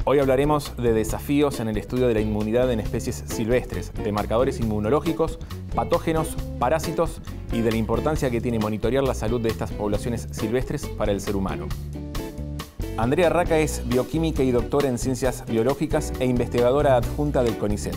Hoy hablaremos de desafíos en el estudio de la inmunidad en especies silvestres, de marcadores inmunológicos, patógenos, parásitos y de la importancia que tiene monitorear la salud de estas poblaciones silvestres para el ser humano. Andrea Raca es bioquímica y doctora en ciencias biológicas e investigadora adjunta del CONICET.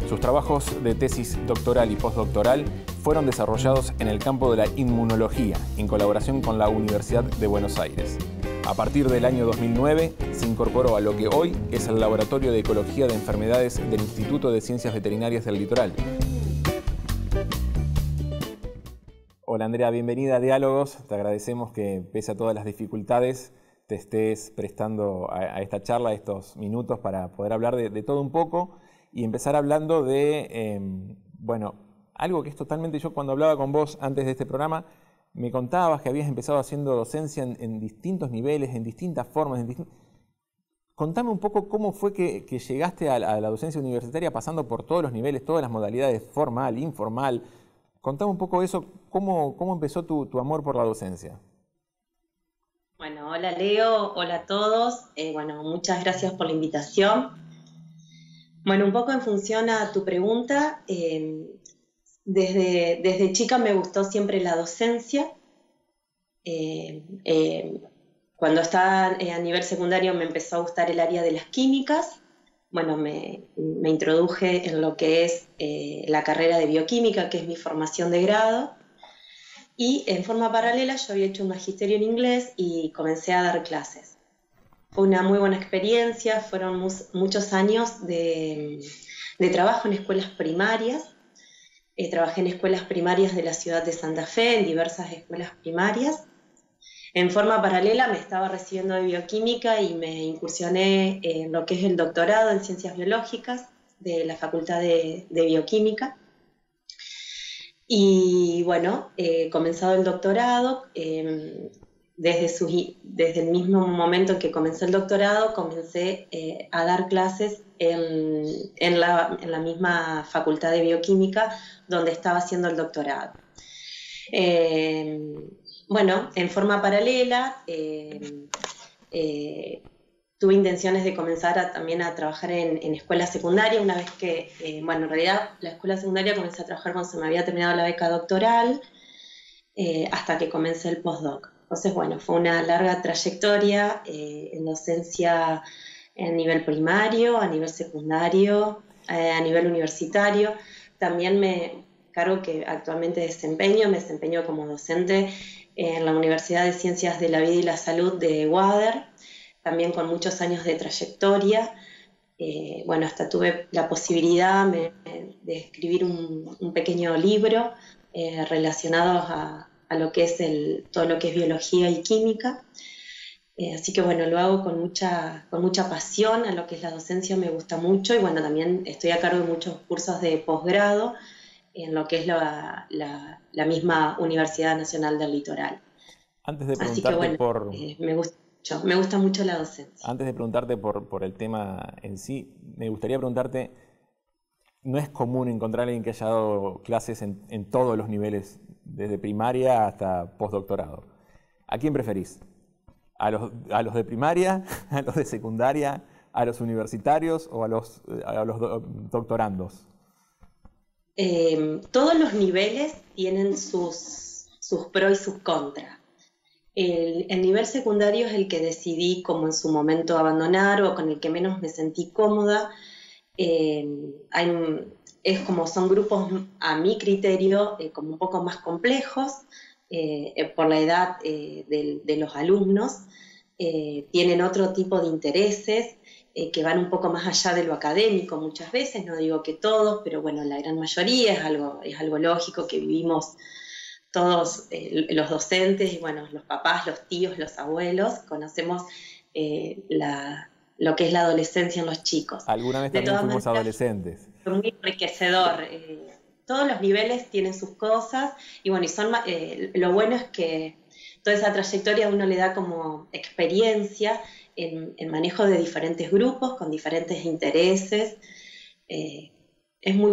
Sus trabajos de tesis doctoral y postdoctoral fueron desarrollados en el campo de la inmunología, en colaboración con la Universidad de Buenos Aires. A partir del año 2009, se incorporó a lo que hoy es el Laboratorio de Ecología de Enfermedades del Instituto de Ciencias Veterinarias del Litoral. Hola Andrea, bienvenida a Diálogos. Te agradecemos que, pese a todas las dificultades, te estés prestando a esta charla, a estos minutos para poder hablar de todo un poco y empezar hablando de, algo que es totalmente... Yo cuando hablaba con vos antes de este programa, me contabas que habías empezado haciendo docencia en distintos niveles, en distintas formas. Contame un poco cómo fue que llegaste a la docencia universitaria pasando por todos los niveles, todas las modalidades, formal, informal. Contame un poco eso, cómo empezó tu amor por la docencia. Bueno, hola Leo, hola a todos. Muchas gracias por la invitación. Bueno, un poco en función a tu pregunta, desde chica me gustó siempre la docencia. Cuando estaba a nivel secundario me empezó a gustar el área de las químicas. Bueno, me introduje en lo que es la carrera de bioquímica, que es mi formación de grado. Y en forma paralela yo había hecho un magisterio en inglés y comencé a dar clases. Fue una muy buena experiencia, fueron muchos años de trabajo en escuelas primarias. Trabajé en escuelas primarias de la ciudad de Santa Fe, en diversas escuelas primarias. En forma paralela me estaba recibiendo de bioquímica y me incursioné en lo que es el doctorado en ciencias biológicas de la Facultad de Bioquímica. Y bueno, comenzado el doctorado, desde el mismo momento en que comencé el doctorado, comencé a dar clases en la misma Facultad de Bioquímica donde estaba haciendo el doctorado. En forma paralela, tuve intenciones de comenzar también a trabajar en escuela secundaria, una vez que, en realidad la escuela secundaria comencé a trabajar cuando se me había terminado la beca doctoral, hasta que comencé el postdoc. Entonces, fue una larga trayectoria en docencia a nivel primario, a nivel secundario, a nivel universitario. También cargo que actualmente me desempeño como docente en la Universidad de Ciencias de la Vida y la Salud de Wader, también con muchos años de trayectoria. Hasta tuve la posibilidad de escribir un pequeño libro relacionado a lo que es todo lo que es biología y química. Así que lo hago con mucha pasión. A lo que es la docencia me gusta mucho y también estoy a cargo de muchos cursos de posgrado en lo que es la misma Universidad Nacional del Litoral. Antes de preguntarte me gusta mucho la docencia. Antes de preguntarte por el tema en sí, me gustaría preguntarte, ¿no es común encontrar a alguien que haya dado clases en todos los niveles, desde primaria hasta postdoctorado? ¿A quién preferís? ¿A los de primaria, a los de secundaria, a los universitarios o a los doctorandos? Todos los niveles tienen sus pros y sus contras. El nivel secundario es el que decidí como en su momento abandonar o con el que menos me sentí cómoda. Son grupos a mi criterio como un poco más complejos por la edad de los alumnos. Tienen otro tipo de intereses que van un poco más allá de lo académico muchas veces, no digo que todos, pero la gran mayoría es algo lógico que vivimos todos los docentes y los papás, los tíos, los abuelos, conocemos lo que es la adolescencia en los chicos. Alguna vez también fuimos adolescentes. Fue muy enriquecedor. Todos los niveles tienen sus cosas y lo bueno es que toda esa trayectoria a uno le da como experiencia en manejo de diferentes grupos, con diferentes intereses. Fue muy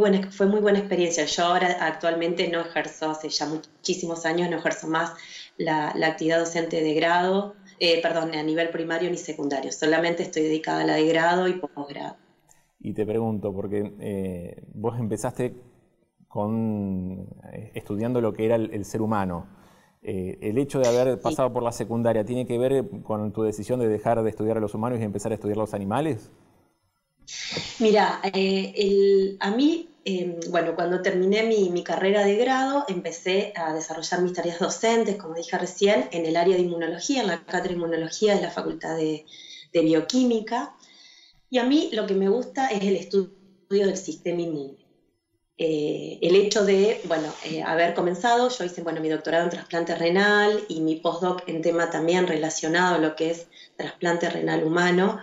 buena experiencia. Yo ahora actualmente no ejerzo, hace ya muchísimos años no ejerzo más la actividad docente de grado, perdón, a nivel primario ni secundario, solamente estoy dedicada a la de grado y posgrado. Y te pregunto, porque vos empezaste estudiando lo que era el ser humano. ¿El hecho de haber pasado por la secundaria tiene que ver con tu decisión de dejar de estudiar a los humanos y empezar a estudiar los animales? Mira, a mí, bueno, cuando terminé mi carrera de grado, empecé a desarrollar mis tareas docentes, como dije recién, en el área de inmunología, en la cátedra de inmunología de la Facultad de Bioquímica. Y a mí lo que me gusta es el estudio del sistema inmune. El hecho de, bueno, haber comenzado, yo hice, bueno, mi doctorado en trasplante renal y mi postdoc en tema también relacionado a lo que es trasplante renal humano.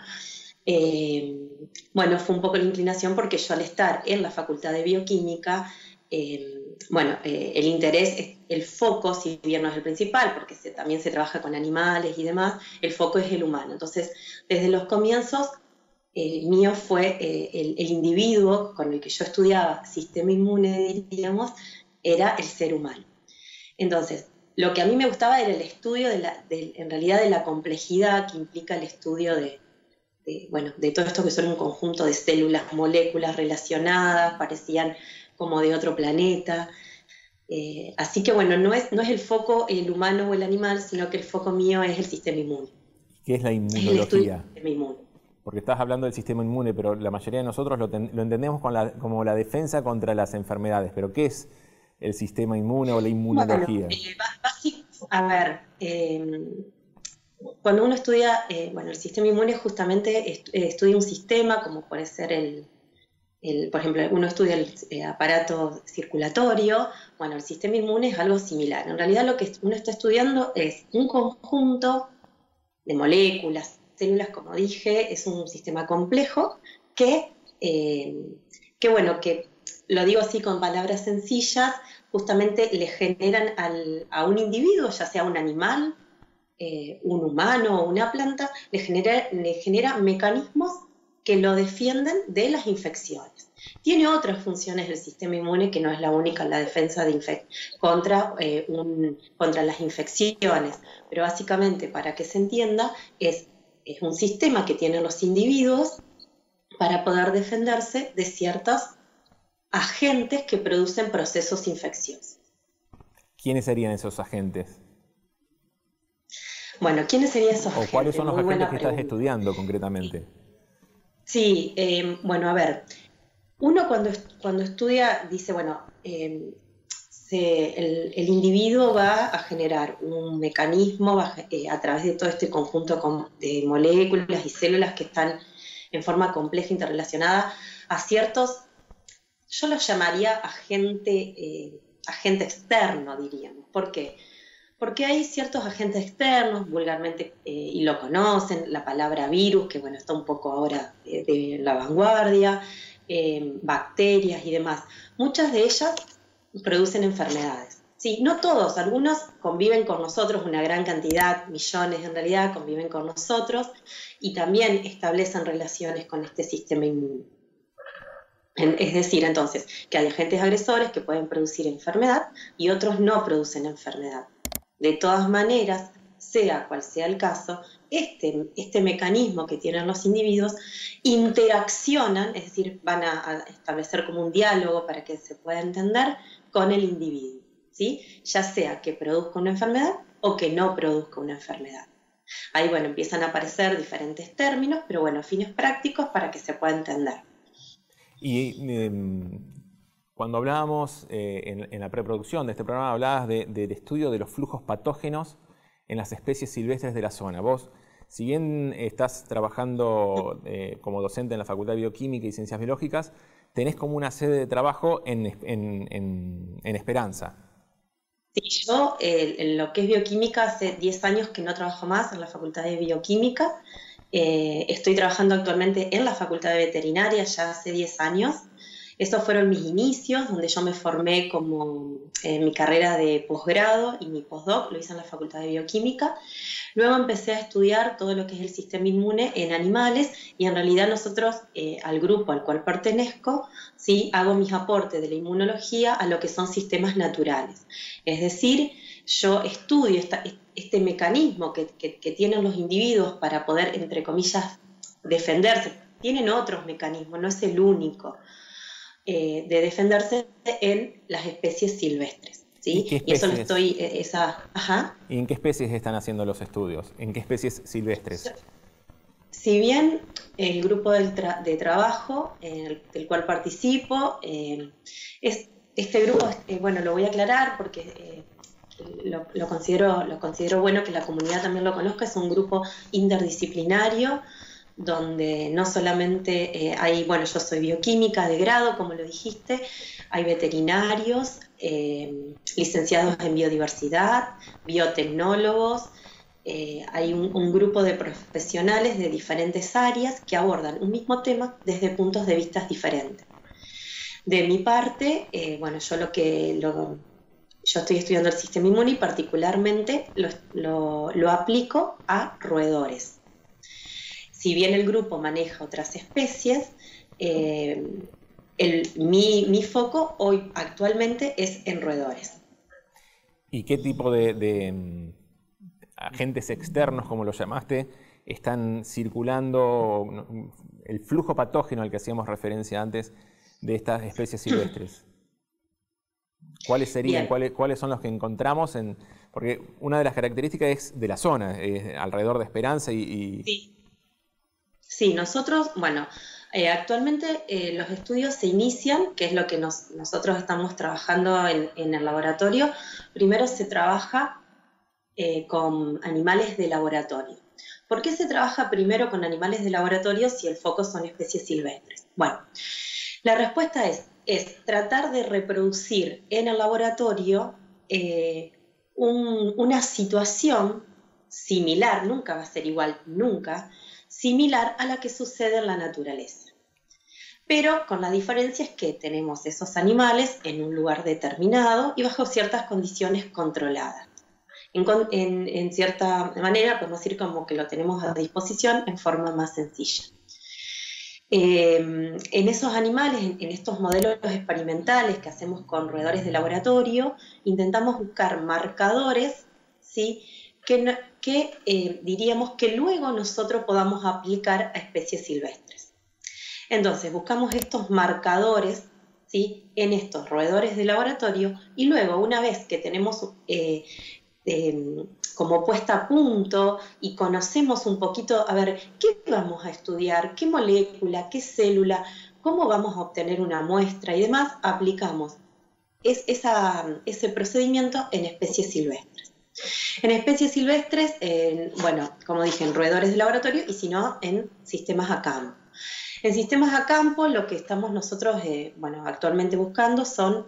Bueno, fue un poco la inclinación porque yo al estar en la Facultad de Bioquímica, bueno, el interés, el foco, si bien no es el principal, porque también se trabaja con animales y demás, el foco es el humano. Entonces, desde los comienzos, mío fue el individuo con el que yo estudiaba sistema inmune, diríamos, era el ser humano. Entonces, lo que a mí me gustaba era el estudio en realidad de la complejidad que implica el estudio bueno, de todo esto que son un conjunto de células, moléculas relacionadas, parecían como de otro planeta. Así que bueno, no es el foco el humano o el animal, sino que el foco mío es el sistema inmune. ¿Qué es la inmunología? Es el estudio del sistema inmune. Porque estás hablando del sistema inmune, pero la mayoría de nosotros lo entendemos como la defensa contra las enfermedades. ¿Pero qué es el sistema inmune o la inmunología? Bueno, a ver, cuando uno estudia, bueno, el sistema inmune justamente estudia un sistema, como puede ser por ejemplo, uno estudia el aparato circulatorio. Bueno, el sistema inmune es algo similar. En realidad lo que uno está estudiando es un conjunto de moléculas, células, como dije, es un sistema complejo que bueno, que lo digo así con palabras sencillas, justamente le generan a un individuo, ya sea un animal, un humano o una planta, le genera mecanismos que lo defienden de las infecciones. Tiene otras funciones el sistema inmune que no es la única, la defensa contra las infecciones, pero básicamente, para que se entienda, es un sistema que tienen los individuos para poder defenderse de ciertos agentes que producen procesos infecciosos. ¿Quiénes serían esos agentes? Bueno, ¿quiénes serían esos agentes? ¿O cuáles son los agentes que estás estudiando concretamente? Sí, bueno, a ver, uno cuando estudia dice, bueno, el individuo va a generar un mecanismo a través de todo este conjunto de moléculas y células que están en forma compleja interrelacionada a ciertos, yo los llamaría agente externo, diríamos. ¿Por qué? Porque hay ciertos agentes externos, vulgarmente, y lo conocen, la palabra virus, que bueno, está un poco ahora de la vanguardia, bacterias y demás. Muchas de ellas producen enfermedades. Sí, no todos, algunos conviven con nosotros, una gran cantidad, millones en realidad, conviven con nosotros y también establecen relaciones con este sistema inmune. Es decir, entonces, que hay agentes agresores que pueden producir enfermedad y otros no producen enfermedad. De todas maneras, sea cual sea el caso, este mecanismo que tienen los individuos interaccionan, es decir, van a establecer como un diálogo para que se pueda entender con el individuo, ¿sí? Ya sea que produzca una enfermedad o que no produzca una enfermedad. Ahí, bueno, empiezan a aparecer diferentes términos, pero bueno, fines prácticos para que se pueda entender. Y cuando hablábamos en la preproducción de este programa, hablabas del estudio de los flujos patógenos en las especies silvestres de la zona. Vos, si bien estás trabajando como docente en la Facultad de Bioquímica y Ciencias Biológicas, tenés como una sede de trabajo en Esperanza. Sí, yo en lo que es bioquímica hace 10 años que no trabajo más en la Facultad de Bioquímica. Estoy trabajando actualmente en la Facultad de Veterinaria ya hace 10 años. Esos fueron mis inicios, donde yo me formé como mi carrera de posgrado y mi postdoc lo hice en la Facultad de Bioquímica. Luego empecé a estudiar todo lo que es el sistema inmune en animales y en realidad nosotros, al grupo al cual pertenezco, ¿sí? Hago mis aportes de la inmunología a lo que son sistemas naturales. Es decir, yo estudio este mecanismo que tienen los individuos para poder, entre comillas, defenderse. Tienen otros mecanismos, no es el único, de defenderse en las especies silvestres. ¿Sí? ¿Y eso lo estoy... Ajá. ¿Y en qué especies están haciendo los estudios? ¿En qué especies silvestres? Si bien el grupo de trabajo del cual participo, este grupo, bueno, lo voy a aclarar porque lo considero bueno que la comunidad también lo conozca, es un grupo interdisciplinario donde no solamente hay, bueno, yo soy bioquímica de grado, como lo dijiste, hay veterinarios, licenciados en biodiversidad, biotecnólogos, hay un grupo de profesionales de diferentes áreas que abordan un mismo tema desde puntos de vista diferentes. De mi parte, bueno, yo estoy estudiando el sistema inmune y particularmente lo aplico a roedores. Si bien el grupo maneja otras especies, mi foco hoy actualmente es en roedores. ¿Y qué tipo de agentes externos, como lo llamaste, están circulando, el flujo patógeno al que hacíamos referencia antes de estas especies silvestres? ¿Cuáles serían, cuáles son los que encontramos? Porque una de las características es de la zona, alrededor de Esperanza y... Sí, nosotros, bueno, actualmente los estudios se inician, que es lo que nosotros estamos trabajando en el laboratorio. Primero se trabaja con animales de laboratorio. ¿Por qué se trabaja primero con animales de laboratorio si el foco son especies silvestres? Bueno, la respuesta es tratar de reproducir en el laboratorio una situación similar, nunca va a ser igual, nunca, similar a la que sucede en la naturaleza. Pero con la diferencia es que tenemos esos animales en un lugar determinado y bajo ciertas condiciones controladas. En cierta manera podemos decir como que lo tenemos a disposición en forma más sencilla. En esos animales, en estos modelos experimentales que hacemos con roedores de laboratorio, intentamos buscar marcadores, ¿sí?, que diríamos que luego nosotros podamos aplicar a especies silvestres. Entonces buscamos estos marcadores, ¿sí?, en estos roedores de laboratorio y luego una vez que tenemos como puesta a punto y conocemos un poquito, a ver, ¿qué vamos a estudiar? ¿Qué molécula? ¿Qué célula? ¿Cómo vamos a obtener una muestra? Y demás, aplicamos ese procedimiento en especies silvestres. En especies silvestres, bueno, como dije, en roedores de laboratorio y si no, en sistemas a campo. En sistemas a campo, lo que estamos nosotros bueno, actualmente buscando son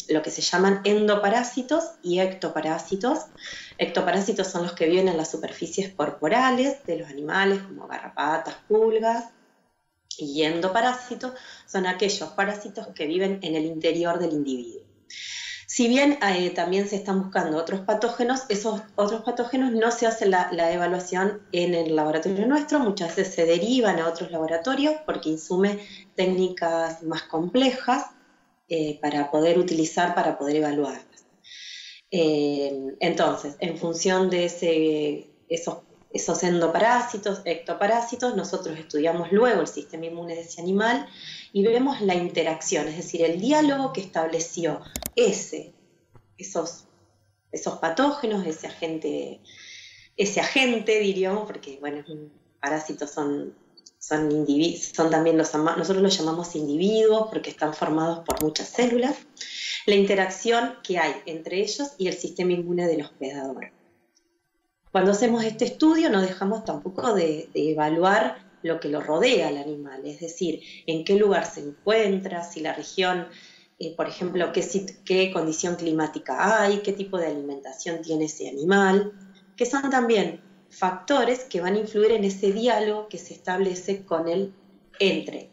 lo que se llaman endoparásitos y ectoparásitos. Ectoparásitos son los que viven en las superficies corporales de los animales, como garrapatas, pulgas, y endoparásitos son aquellos parásitos que viven en el interior del individuo. Si bien también se están buscando otros patógenos, esos otros patógenos no se hace la evaluación en el laboratorio nuestro, muchas veces se derivan a otros laboratorios porque insume técnicas más complejas para poder utilizar, para poder evaluarlas. Entonces, en función de esos endoparásitos, ectoparásitos, nosotros estudiamos luego el sistema inmune de ese animal y vemos la interacción, es decir, el diálogo que estableció esos patógenos, ese agente diríamos, porque bueno, parásitos son también nosotros los llamamos individuos porque están formados por muchas células, la interacción que hay entre ellos y el sistema inmune del hospedador. Cuando hacemos este estudio no dejamos tampoco de evaluar lo que lo rodea al animal, es decir, en qué lugar se encuentra, si la región, por ejemplo, qué condición climática hay, qué tipo de alimentación tiene ese animal, que son también factores que van a influir en ese diálogo que se establece entre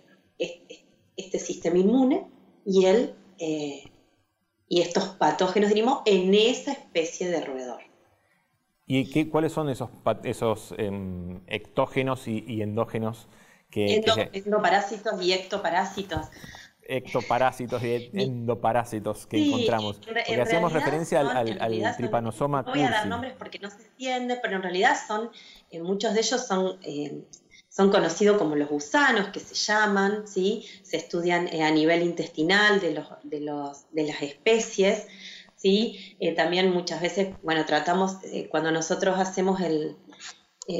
este sistema inmune y estos patógenos, diríamos, en esa especie de roedor. ¿Y cuáles son esos ectógenos y endógenos? Endoparásitos y ectoparásitos. ectoparásitos y endoparásitos que Sí, encontramos. Porque hacíamos referencia al Trypanosoma no voy a dar cursi. nombres porque no se entiende, pero en realidad muchos de ellos son conocidos como los gusanos, que se llaman, ¿sí? Se estudian a nivel intestinal de las especies, ¿sí? También muchas veces, bueno, tratamos, cuando nosotros hacemos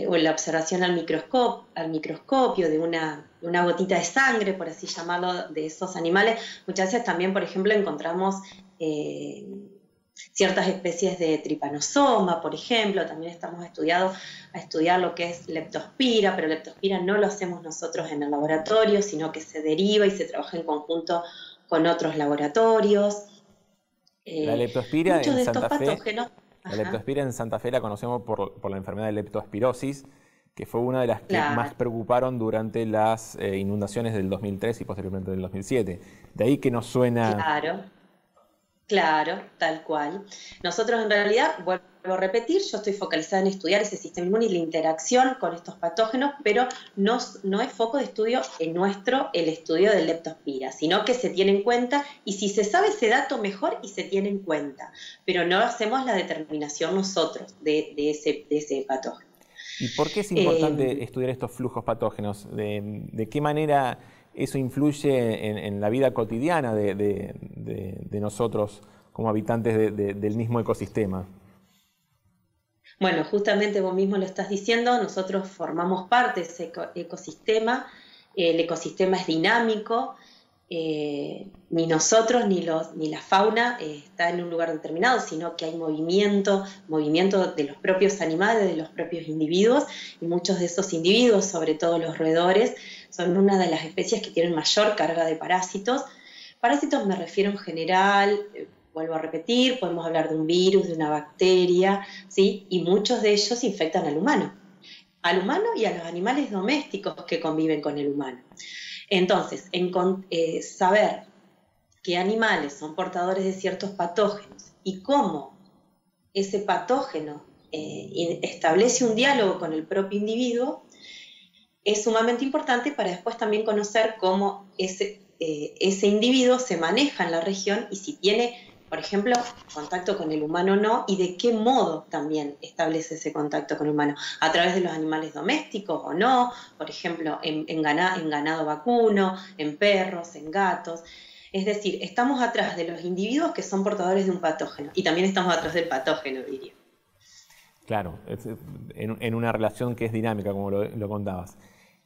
o la observación al microscopio de una gotita de sangre, por así llamarlo, de esos animales, muchas veces también, por ejemplo, encontramos ciertas especies de Trypanosoma, por ejemplo. También estamos a estudiar lo que es Leptospira, pero Leptospira no lo hacemos nosotros en el laboratorio, sino que se deriva y se trabaja en conjunto con otros laboratorios. La leptospira Muchos en de estos Santa Fe, patógenos... la leptospira en Santa Fe la conocemos por la enfermedad de leptospirosis, que fue una de las que Claro. más preocuparon durante las inundaciones del 2003 y posteriormente del 2007. De ahí que nos suena... Claro, tal cual. Nosotros en realidad, vuelvo a repetir, yo estoy focalizada en estudiar ese sistema inmune y la interacción con estos patógenos, pero no es foco de estudio en el estudio del Leptospira, sino que se tiene en cuenta, y si se sabe ese dato mejor y se tiene en cuenta, pero no hacemos la determinación nosotros de ese patógeno. ¿Y por qué es importante estudiar estos flujos patógenos? ¿De qué manera eso influye en la vida cotidiana de nosotros como habitantes del mismo ecosistema? Bueno, justamente vos mismo lo estás diciendo, nosotros formamos parte de ese ecosistema, el ecosistema es dinámico, ni nosotros ni la fauna está en un lugar determinado, sino que hay movimiento de los propios animales, de los propios individuos, y muchos de esos individuos, sobre todo los roedores, son una de las especies que tienen mayor carga de parásitos. Parásitos me refiero en general, vuelvo a repetir, podemos hablar de un virus, de una bacteria, ¿sí? Y muchos de ellos infectan al humano y a los animales domésticos que conviven con el humano. Entonces, saber qué animales son portadores de ciertos patógenos y cómo ese patógeno establece un diálogo con el propio individuo es sumamente importante para después también conocer cómo ese individuo se maneja en la región y si tiene, por ejemplo, contacto con el humano o no, y de qué modo también establece ese contacto con el humano, a través de los animales domésticos o no, por ejemplo, en ganado vacuno, en perros, en gatos. Es decir, estamos atrás de los individuos que son portadores de un patógeno y también estamos atrás del patógeno, diría. Claro, en una relación que es dinámica, como lo contabas.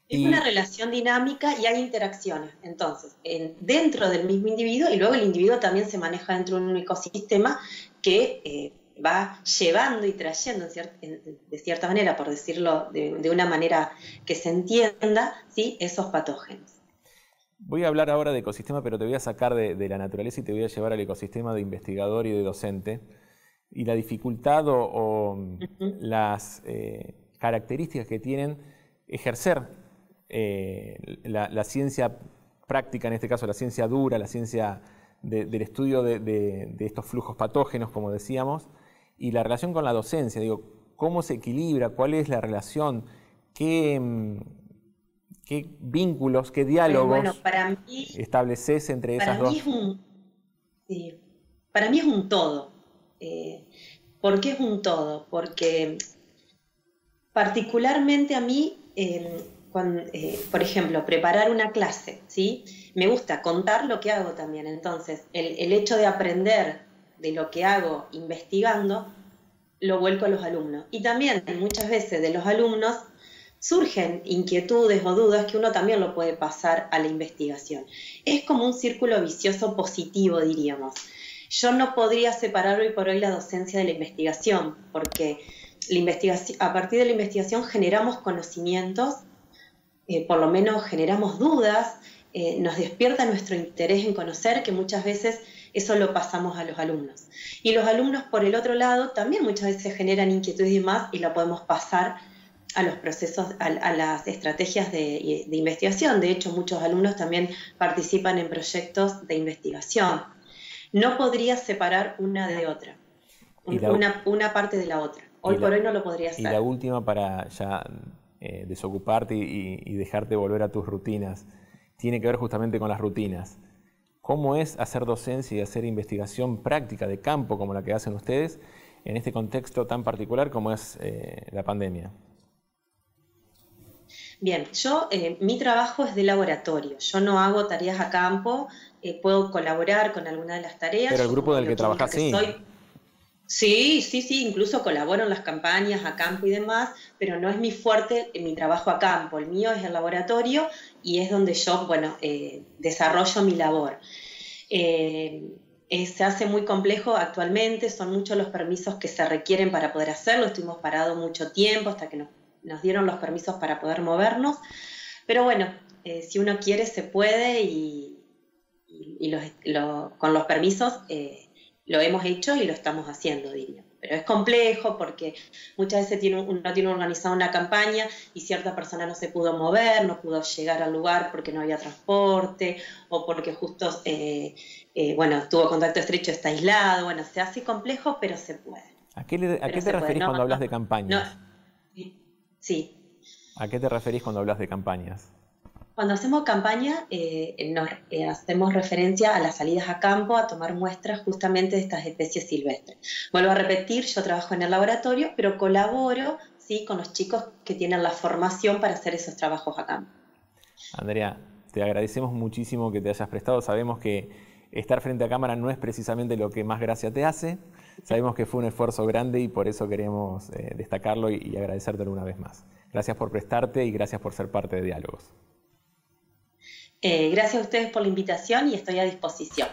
Es una relación dinámica y hay interacciones, entonces, dentro del mismo individuo, y luego el individuo también se maneja dentro de un ecosistema que va llevando y trayendo, de cierta manera, por decirlo de una manera que se entienda, ¿sí? Esos patógenos. Voy a hablar ahora de ecosistema, pero te voy a sacar de la naturaleza y te voy a llevar al ecosistema de investigador y de docente. Y la dificultad o las características que tienen ejercer la ciencia práctica, en este caso la ciencia dura, la ciencia del estudio de estos flujos patógenos, como decíamos, y la relación con la docencia. Digo, ¿cómo se equilibra? ¿Cuál es la relación? ¿Qué vínculos, qué diálogos estableces entre esas dos? Para mí es un todo. ¿Por qué es un todo? Porque particularmente a mí, por ejemplo, preparar una clase, ¿sí? Me gusta contar lo que hago también. Entonces, el hecho de aprender de lo que hago investigando, lo vuelco a los alumnos. Y también muchas veces de los alumnos surgen inquietudes o dudas que uno también lo puede pasar a la investigación. Es como un círculo vicioso positivo, diríamos. Yo no podría separar hoy por hoy la docencia de la investigación, porque a partir de la investigación generamos conocimientos, por lo menos generamos dudas, nos despierta nuestro interés en conocer, que muchas veces eso lo pasamos a los alumnos. Y los alumnos, por el otro lado, también muchas veces generan inquietudes y más, y lo podemos pasar a los procesos, a las estrategias de investigación. De hecho, muchos alumnos también participan en proyectos de investigación. No podría separar una de otra, una parte de la otra. Hoy por hoy no lo podría hacer. Y la última, para ya desocuparte y dejarte volver a tus rutinas, tiene que ver justamente con las rutinas. ¿Cómo es hacer docencia y hacer investigación práctica de campo como la que hacen ustedes en este contexto tan particular como es la pandemia? Bien, mi trabajo es de laboratorio, yo no hago tareas a campo, puedo colaborar con alguna de las tareas. Pero el grupo del que trabajas sí. Sí, incluso colaboro en las campañas a campo y demás, pero no es mi fuerte mi trabajo a campo, el mío es el laboratorio y es donde yo, desarrollo mi labor. Se hace muy complejo actualmente, son muchos los permisos que se requieren para poder hacerlo, estuvimos parados mucho tiempo hasta que nos dieron los permisos para poder movernos, pero bueno, si uno quiere se puede y con los permisos lo hemos hecho y lo estamos haciendo, diría. Pero es complejo porque muchas veces uno tiene organizada una campaña y cierta persona no se pudo mover, no pudo llegar al lugar porque no había transporte o porque justo tuvo contacto estrecho, está aislado. Bueno, se hace complejo, pero se puede. ¿A qué te referís cuando hablas de campañas? Sí. ¿A qué te referís cuando hablas de campañas? Cuando hacemos campaña, hacemos referencia a las salidas a campo a tomar muestras justamente de estas especies silvestres. Vuelvo a repetir, yo trabajo en el laboratorio, pero colaboro, ¿sí?, con los chicos que tienen la formación para hacer esos trabajos a campo. Andrea, te agradecemos muchísimo que te hayas prestado. Sabemos que estar frente a cámara no es precisamente lo que más gracia te hace. Sabemos que fue un esfuerzo grande y por eso queremos destacarlo y agradecértelo una vez más. Gracias por prestarte y gracias por ser parte de Diálogos. Gracias a ustedes por la invitación y estoy a disposición.